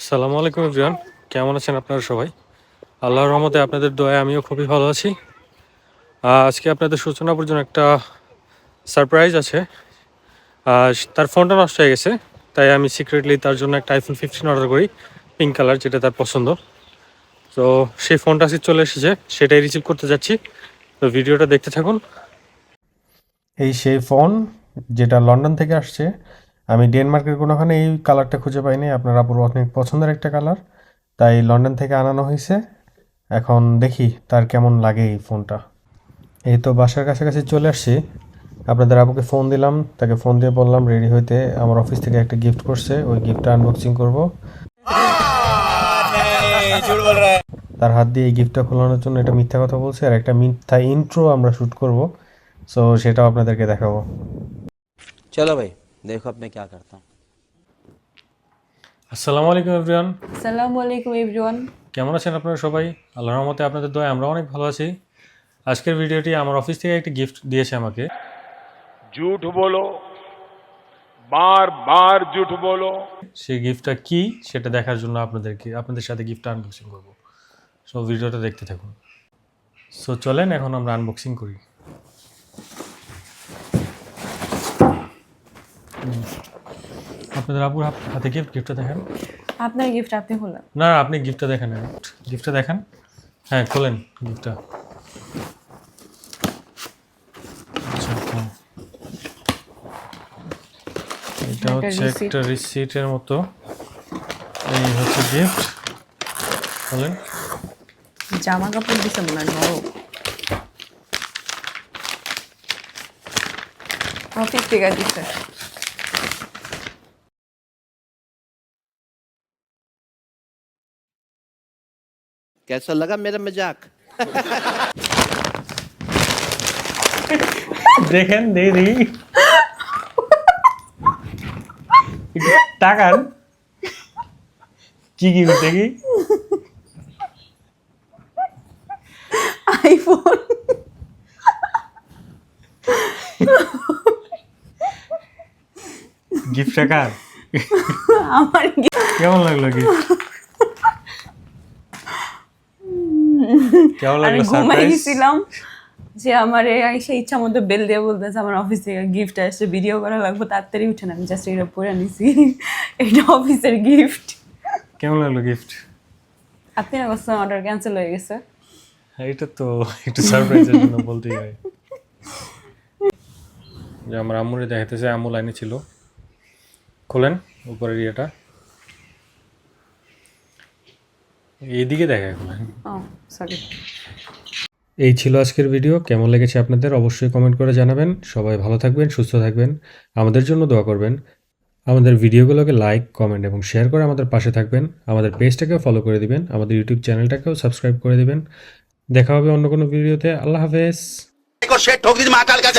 আসসালামু আলাইকুম এভরিওয়ান, কেমন আছেন আপনারা সবাই? আল্লাহর রহমতে আপনাদের দয়ায় আমিও খুবই ভালো আছি। আজকে আপনাদের সূচনার জন্য একটা সারপ্রাইজ আছে। তার ফোনটা নষ্ট হয়ে গেছে, তাই আমি সিক্রেটলি তার জন্য একটা আইফোন 15 অর্ডার করি, পিঙ্ক কালার, যেটা তার পছন্দ। তো সেই ফোনটা আজকে চলে এসেছে, সেটাই রিসিভ করতে যাচ্ছি। তো ভিডিওটা দেখতে থাকুন। এই সেই ফোন যেটা লন্ডন থেকে আসছে। আমি ডেনমার্কের কোনোখানে এই কালারটা খুঁজে পাইনি, আপনার আপুর অনেক পছন্দের একটা কালার, তাই লন্ডন থেকে আনানো হয়েছে। এখন দেখি তার কেমন লাগে এই ফোনটা। এই তো বাসার কাছাকাছি চলে আসছি। আপনাদের আপুকে ফোন দিলাম, তাকে ফোন দিয়ে বললাম রেডি হইতে, আমার অফিস থেকে একটা গিফট করছে, ওই গিফটটা আনবক্সিং করব। তার হাত দিয়ে এই গিফটটা খোলানোর জন্য এটা মিথ্যা কথা বলছে, আর একটা মিথ্যা ইন্ট্রো আমরা শ্যুট করব। সো সেটাও আপনাদেরকে দেখাবো। चलो भाई देखो अब मैं क्या करता हूँ। আসসালামু আলাইকুম এভরিওয়ান, আসসালামু আলাইকুম এভরিওয়ান। কেমন আছেন আপনারা সবাই? আল্লাহর রহমতে আপনাদের দয়ায় আমরা অনেক ভালো আছি। আজকের ভিডিওটি আমার অফিস থেকে একটা গিফট দিয়েছে আমাকে। झूठ बोलो, बार बार झूठ बोलो। সেই গিফটটা কি সেটা দেখার জন্য আপনাদের সাথে গিফটটা আনবক্সিং করব। সো ভিডিওটা দেখতে থাকুন। সো চলেন এখন আমরা আনবক্সিং করি। আপনাদের আপুর হাতে গিফটটা দেখেন। আপনার গিফট আপনি হলেন। না, আপনি গিফটটা দেখেন, গিফটটা দেখেন। হ্যাঁ, খোলেন গিফটটা। আচ্ছা, হ্যাঁ, এটা হচ্ছে একটা রিসিটের মতো। এই হচ্ছে গিফট। বলেন। জামা কাপড় দিছে মনে হয় নরম। অফিস থেকে দিছে। कैसा लगा मेरा मजाक? দেখেন, দেখি টাকান কি গিফট দেখি। আইফোন। গিফট টাকার আমার কেমন লাগলো গিফট? কেমন আমি লাগলো ঘুমাই সারপ্রাইজ? গেছিলাম যে আমার সেই ইচ্ছা মতো বেল দিয়ে বলতেছে আমার অফিস থেকে গিফট আসছে, ভিডিও করা লাগবে, তাড়াতাড়ি উঠে না, আমি জাস্ট এটা পরে নিছি। এটা অফিসের গিফট। কেমন লাগলো গিফট? আপনি না বলছেন অর্ডার ক্যান্সেল হয়ে গেছে। এটা তো একটু সারপ্রাইজের জন্য বলতেই হয়। যে আমার আম্মুরে দেখাইতেছে, আম্মু লাইনে ছিল। খোলেন উপরের ইয়েটা, এইদিকে দেখায়, খোলেন। ও সরি। এই ছিল আজকের ভিডিও। কেমন লেগেছে আপনাদের অবশ্যই কমেন্ট করে জানাবেন। সবাই ভালো থাকবেন, সুস্থ থাকবেন, আমাদের জন্য দোয়া করবেন। আমাদের ভিডিওগুলোকে লাইক, কমেন্ট এবং শেয়ার করে আমাদের পাশে থাকবেন। আমাদের পেজটাকেও ফলো করে দিবেন, আমাদের ইউটিউব চ্যানেলটাকেও সাবস্ক্রাইব করে দিবেন। দেখা হবে অন্য কোনো ভিডিওতে। আল্লাহ হাফেজ। को शेट ठोक दीजिए, महाकाल का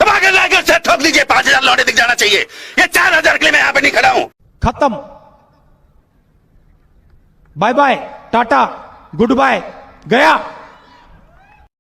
दबाकर लाकर शेट ठोक दीजिए। 5,000 लौटे दिख जाना चाहिए। ये 4,000 के लिए मैं यहाँ पे नहीं खड़ा हूँ। खत्म। Bye bye, tata, goodbye, गया।